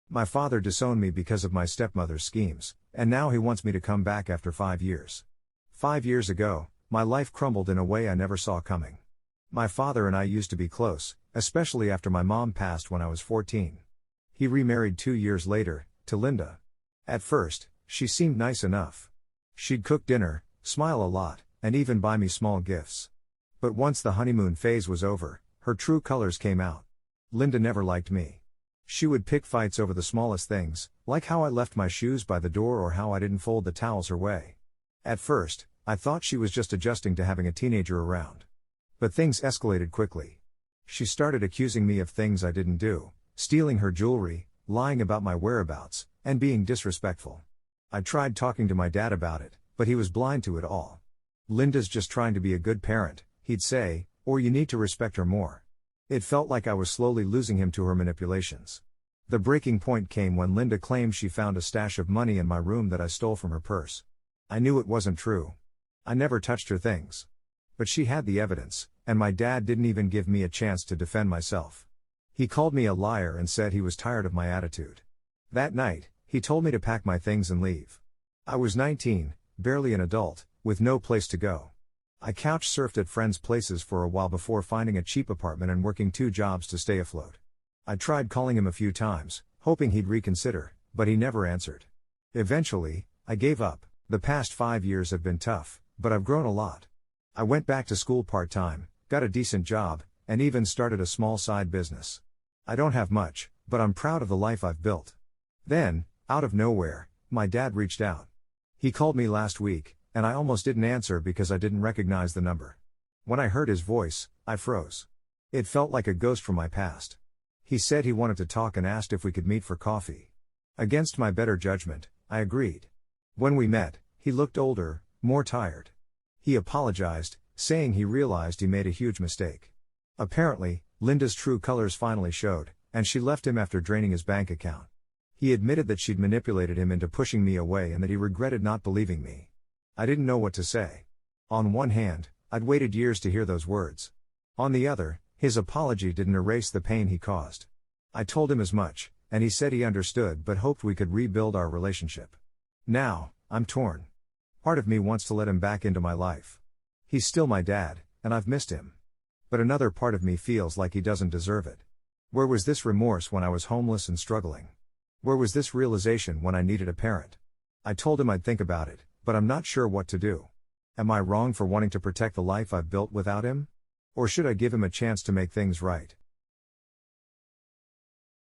My father disowned me because of my stepmother's schemes, and now he wants me to come back after 5 years. 5 years ago, my life crumbled in a way I never saw coming. My father and I used to be close, especially after my mom passed when I was 14. He remarried 2 years later, to Linda. At first, she seemed nice enough. She'd cook dinner, smile a lot, and even buy me small gifts. But once the honeymoon phase was over, her true colors came out. Linda never liked me. She would pick fights over the smallest things, like how I left my shoes by the door or how I didn't fold the towels her way. At first, I thought she was just adjusting to having a teenager around. But things escalated quickly. She started accusing me of things I didn't do, stealing her jewelry, lying about my whereabouts, and being disrespectful. I tried talking to my dad about it, but he was blind to it all. "Linda's just trying to be a good parent," he'd say, "or you need to respect her more." It felt like I was slowly losing him to her manipulations. The breaking point came when Linda claimed she found a stash of money in my room that I stole from her purse. I knew it wasn't true. I never touched her things. But she had the evidence, and my dad didn't even give me a chance to defend myself. He called me a liar and said he was tired of my attitude. That night, he told me to pack my things and leave. I was 19, barely an adult, with no place to go. I couch surfed at friends' places for a while before finding a cheap apartment and working 2 jobs to stay afloat. I tried calling him a few times, hoping he'd reconsider, but he never answered. Eventually, I gave up. The past 5 years have been tough, but I've grown a lot. I went back to school part-time, got a decent job, and even started a small side business. I don't have much, but I'm proud of the life I've built. Then, out of nowhere, my dad reached out. He called me last week, and I almost didn't answer because I didn't recognize the number. When I heard his voice, I froze. It felt like a ghost from my past. He said he wanted to talk and asked if we could meet for coffee. Against my better judgment, I agreed. When we met, he looked older, more tired. He apologized, saying he realized he made a huge mistake. Apparently, Linda's true colors finally showed, and she left him after draining his bank account. He admitted that she'd manipulated him into pushing me away and that he regretted not believing me. I didn't know what to say. On one hand, I'd waited years to hear those words. On the other, his apology didn't erase the pain he caused. I told him as much, and he said he understood but hoped we could rebuild our relationship. Now, I'm torn. Part of me wants to let him back into my life. He's still my dad, and I've missed him. But another part of me feels like he doesn't deserve it. Where was this remorse when I was homeless and struggling? Where was this realization when I needed a parent? I told him I'd think about it, but I'm not sure what to do. Am I wrong for wanting to protect the life I've built without him? Or should I give him a chance to make things right?